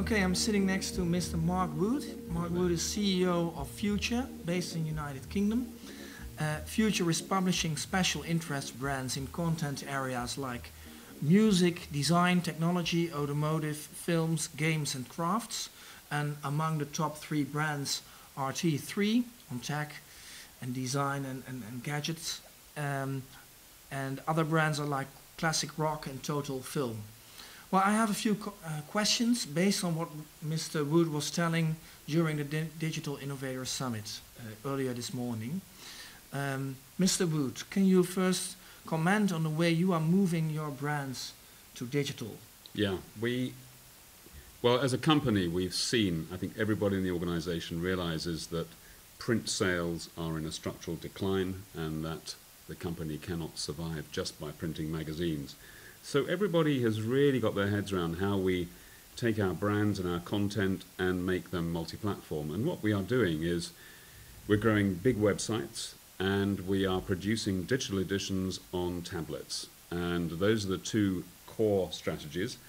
Okay, I'm sitting next to Mr. Mark Wood. Mark Wood is CEO of Future, based in the United Kingdom. Future is publishing special interest brands in content areas like music, design, technology, automotive, films, games and crafts. And among the top 3 brands are T3 on tech and design and gadgets. And other brands are like Classic Rock and Total Film. Well, I have a few questions based on what Mr. Wood was telling during the Digital Innovators Summit earlier this morning. Mr. Wood, can you first comment on the way you are moving your brands to digital? Yeah, well, as a company, we've seen, I think everybody in the organization realizes that print sales are in a structural decline and that the company cannot survive just by printing magazines. So everybody has really got their heads around how we take our brands and our content and make them multi-platform. And what we are doing is we're growing big websites and we are producing digital editions on tablets. And those are the 2 core strategies.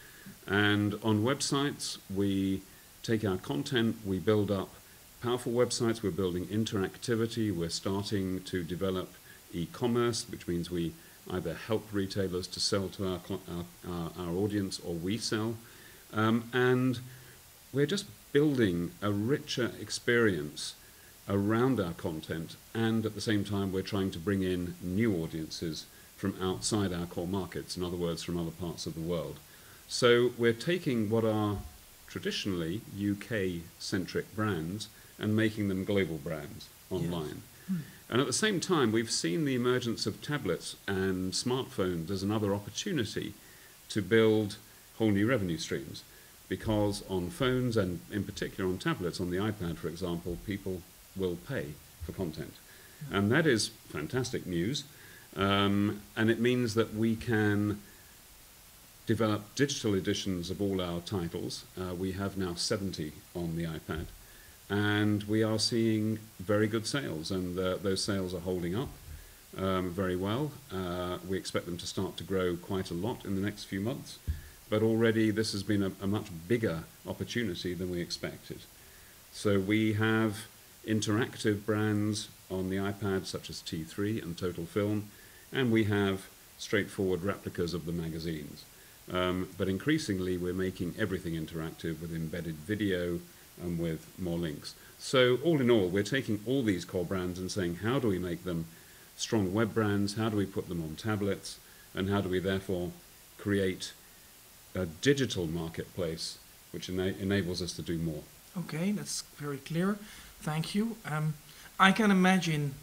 And on websites, we take our content, we build up powerful websites, we're building interactivity, we're starting to develop e-commerce, which means we either help retailers to sell to our audience or we sell. And we're just building a richer experience around our content, and at the same time we're trying to bring in new audiences from outside our core markets, in other words, from other parts of the world. So we're taking what are traditionally UK-centric brands and making them global brands online. Yes. And at the same time, we've seen the emergence of tablets and smartphones as another opportunity to build whole new revenue streams. Because on phones, and in particular on tablets, on the iPad, for example, people will pay for content. And that is fantastic news. And it means that we can develop digital editions of all our titles. We have now 70 on the iPad. And we are seeing very good sales, and those sales are holding up very well. We expect them to start to grow quite a lot in the next few months, but already this has been a much bigger opportunity than we expected. So we have interactive brands on the iPad such as T3 and Total Film, and we have straightforward replicas of the magazines. But increasingly we're making everything interactive with embedded video and with more links. So all in all, we're taking all these core brands and saying, how do we make them strong web brands? How do we put them on tablets? And how do we therefore create a digital marketplace which enables us to do more? Okay, that's very clear. Thank you. I can imagine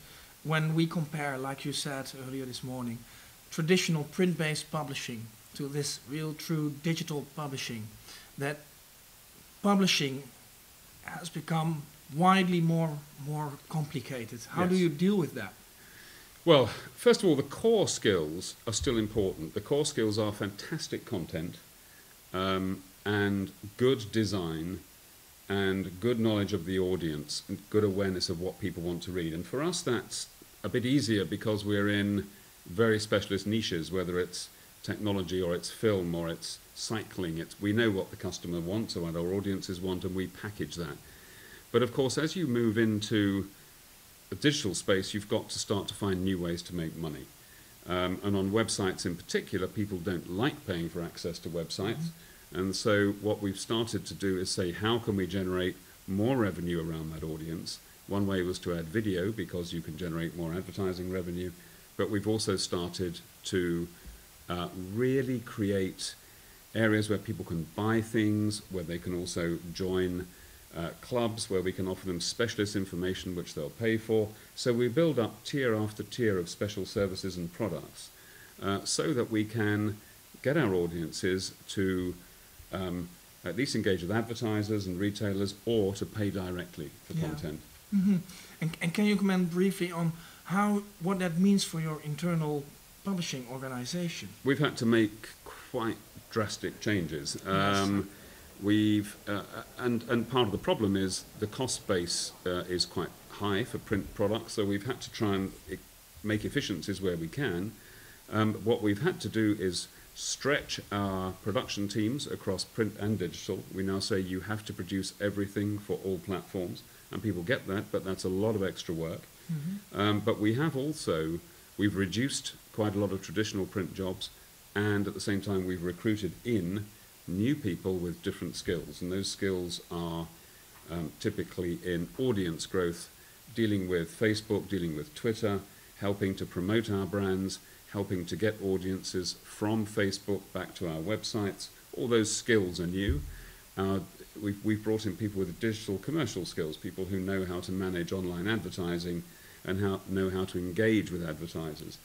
when we compare, like you said earlier this morning, traditional print-based publishing to this real true digital publishing, that publishing has become widely more complicated. How do you deal with that? Well, first of all, the core skills are still important. The core skills are fantastic content and good design and good knowledge of the audience and good awareness of what people want to read. And for us, that's a bit easier because we're in very specialist niches, whether it's technology or it's film or it's cycling. We know what the customer wants or what our audiences want, and we package that. But of course, as you move into a digital space, you've got to start to find new ways to make money. And on websites in particular, people don't like paying for access to websites. And so what we've started to do is say, how can we generate more revenue around that audience? One way was to add video, because you can generate more advertising revenue. But we've also started to really create areas where people can buy things, where they can also join clubs, where we can offer them specialist information which they'll pay for. So we build up tier after tier of special services and products so that we can get our audiences to at least engage with advertisers and retailers, or to pay directly for content. Mm-hmm. And can you comment briefly on what that means for your internal publishing organization? We've had to make quite drastic changes. And part of the problem is the cost base is quite high for print products, so we've had to try and make efficiencies where we can. What we've had to do is stretch our production teams across print and digital. We now say you have to produce everything for all platforms, and people get that, but that's a lot of extra work. But we have also, we've reduced quite a lot of traditional print jobs, and at the same time we've recruited in new people with different skills, and those skills are typically in audience growth, dealing with Facebook, dealing with Twitter, helping to promote our brands, helping to get audiences from Facebook back to our websites. All those skills are new. We've brought in people with digital commercial skills, people who know how to manage online advertising and know how to engage with advertisers.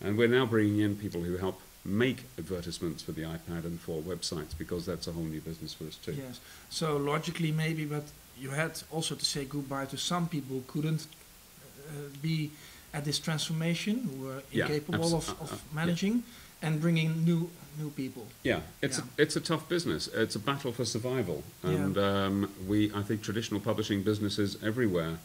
And we're now bringing in people who help make advertisements for the iPad and for websites, because that's a whole new business for us too. Yes. So logically maybe, but you had also to say goodbye to some people who couldn't be at this transformation, who were incapable of managing and bringing new people. Yeah, it's a tough business. It's a battle for survival, and I think traditional publishing businesses everywhere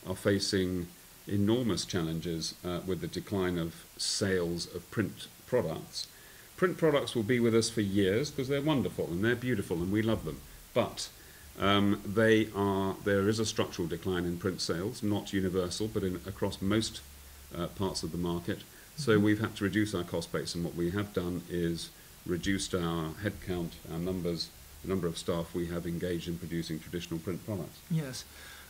are facing enormous challenges with the decline of sales of print products. Print products will be with us for years because they're wonderful and they're beautiful and we love them, but there is a structural decline in print sales, not universal, but across most parts of the market. So we've had to reduce our cost base, and what we have done is reduced our headcount, our numbers, the number of staff we have engaged in producing traditional print products. Yes.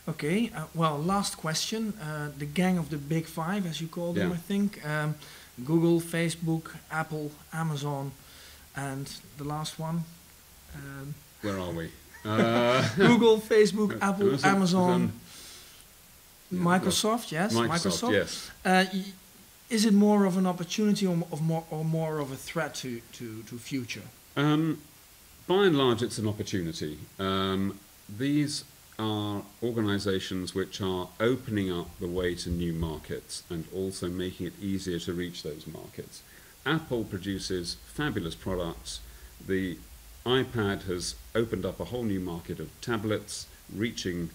Okay. Well, last question. The gang of the big five, as you call them, I think. Google, Facebook, Apple, Amazon, and the last one. Where are we? Google, Facebook, Apple, Amazon, Microsoft. Yes, Microsoft. Yes. Is it more of an opportunity or more of a threat to future? By and large, it's an opportunity. These are organizations which are opening up the way to new markets and also making it easier to reach those markets. Apple produces fabulous products. The iPad has opened up a whole new market of tablets, reaching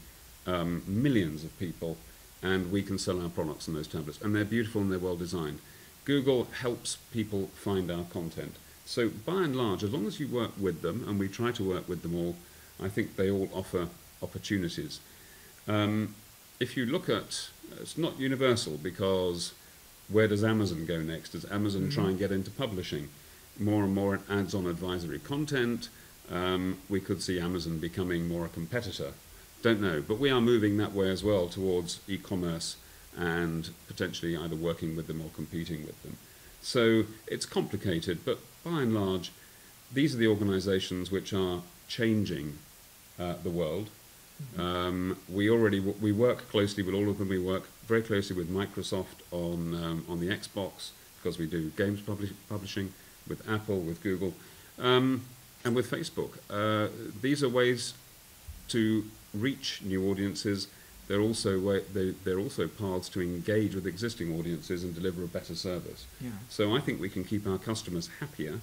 millions of people, and we can sell our products on those tablets. And they're beautiful and they're well designed. Google helps people find our content. So by and large, as long as you work with them, and we try to work with them all, I think they all offer opportunities. If you look at, it's not universal, because where does Amazon go next? Does Amazon try and get into publishing? More and more ads-on advisory content. We could see Amazon becoming more a competitor. Don't know, but we are moving that way as well, towards e-commerce and potentially either working with them or competing with them. So it's complicated, but by and large, these are the organizations which are changing the world. We work closely with all of them. We work very closely with Microsoft on the Xbox, because we do games publishing, with Apple, with Google, and with Facebook. These are ways to reach new audiences. They're also paths to engage with existing audiences and deliver a better service. Yeah. So I think we can keep our customers happier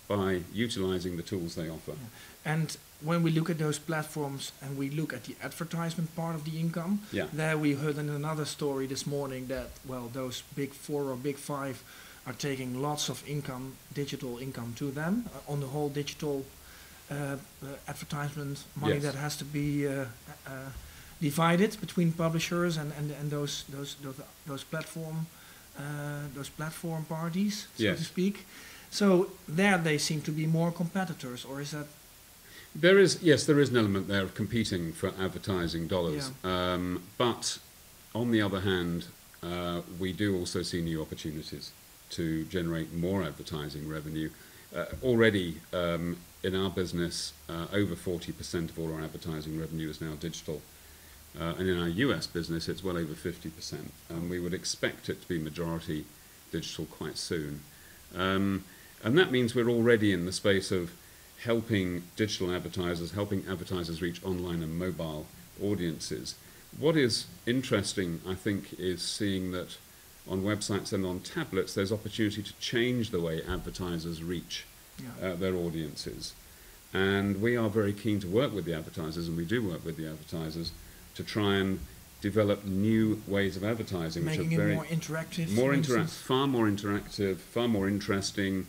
by utilizing the tools they offer. Yeah. And when we look at those platforms and we look at the advertisement part of the income, there we heard in another story this morning that, well, those big four or big five are taking lots of income, digital income to them, on the whole digital advertisement money that has to be divided between publishers and those platform parties, so to speak. So there they seem to be more competitors, or is that? There is an element there of competing for advertising dollars. Yeah. But on the other hand, we do also see new opportunities to generate more advertising revenue. Already in our business, over 40% of all our advertising revenue is now digital. And in our US business, it's well over 50%. And we would expect it to be majority digital quite soon. And that means we're already in the space of helping digital advertisers, helping advertisers reach online and mobile audiences. What is interesting, I think, is seeing that on websites and on tablets, there's opportunity to change the way advertisers reach their audiences. And we are very keen to work with the advertisers, and we do work with the advertisers, to try and develop new ways of advertising. Making which are it more interactive. Far more interactive, far more interesting,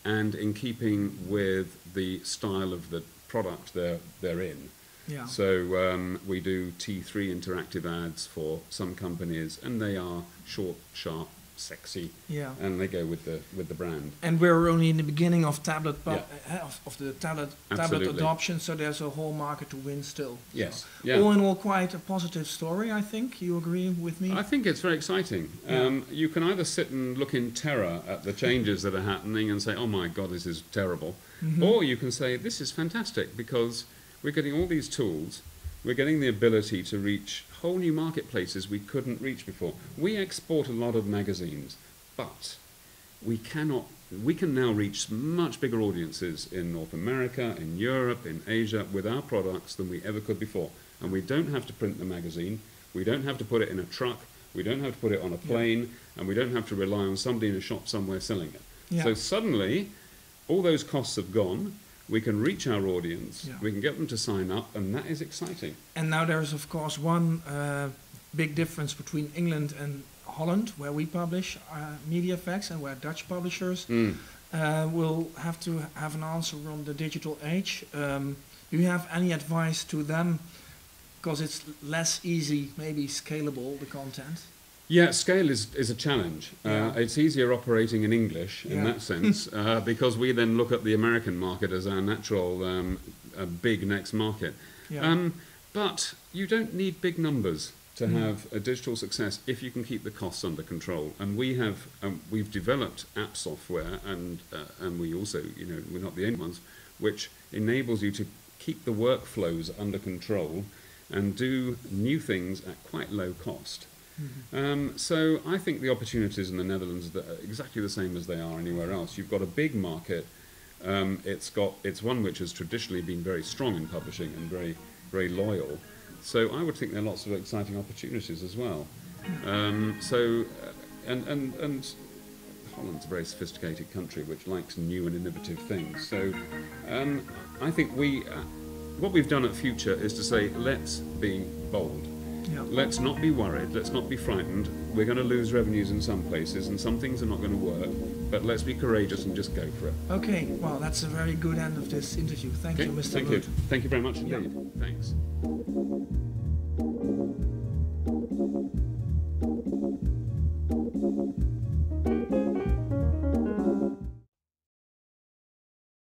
and in keeping with the style of the product they're in. Yeah. So we do T3 interactive ads for some companies, and they are short, sharp, sexy, Yeah. and they go with the brand. And we're only in the beginning of tablet Yeah. of the tablet Absolutely. adoption, so there's a whole market to win still. Yes. So, Yeah. all in all, quite a positive story, I think. You agree with me? I think it's very exciting. Yeah. You can either sit and look in terror at the changes that are happening and say, oh my God, this is terrible. Mhm. Or you can say, this is fantastic because we're getting all these tools, we're getting the ability to reach whole new marketplaces we couldn't reach before. We export a lot of magazines, but we can now reach much bigger audiences in North America, in Europe, in Asia with our products than we ever could before. And we don't have to print the magazine, we don't have to put it in a truck, we don't have to put it on a plane, and we don't have to rely on somebody in a shop somewhere selling it. Yeah. So suddenly, all those costs have gone, we can reach our audience, Yeah. we can get them to sign up, and that is exciting. And now there's, of course, one big difference between England and Holland, where we publish media facts and where Dutch publishers will have to have an answer on the digital age. Do you have any advice to them? Because it's less easy, maybe scalable, the content. Yeah, scale is a challenge. Yeah. It's easier operating in English in Yeah. that sense, because we then look at the American market as our natural big next market. Yeah. But you don't need big numbers to have a digital success if you can keep the costs under control. And we've developed app software, and we also, we're not the only ones, which enables you to keep the workflows under control and do new things at quite low cost. So I think the opportunities in the Netherlands are exactly the same as they are anywhere else. You've got a big market. It's one which has traditionally been very strong in publishing and very, very loyal. So I would think there are lots of exciting opportunities as well. And Holland's a very sophisticated country which likes new and innovative things. So I think what we've done at Future is to say, let's be bold. Yeah. Let's not be worried, let's not be frightened. We're going to lose revenues in some places and some things are not going to work, but let's be courageous and just go for it. Okay, well, that's a very good end of this interview. Thank you, Mr. Thank Wood. you. Thank you very much Yeah. indeed. Thanks.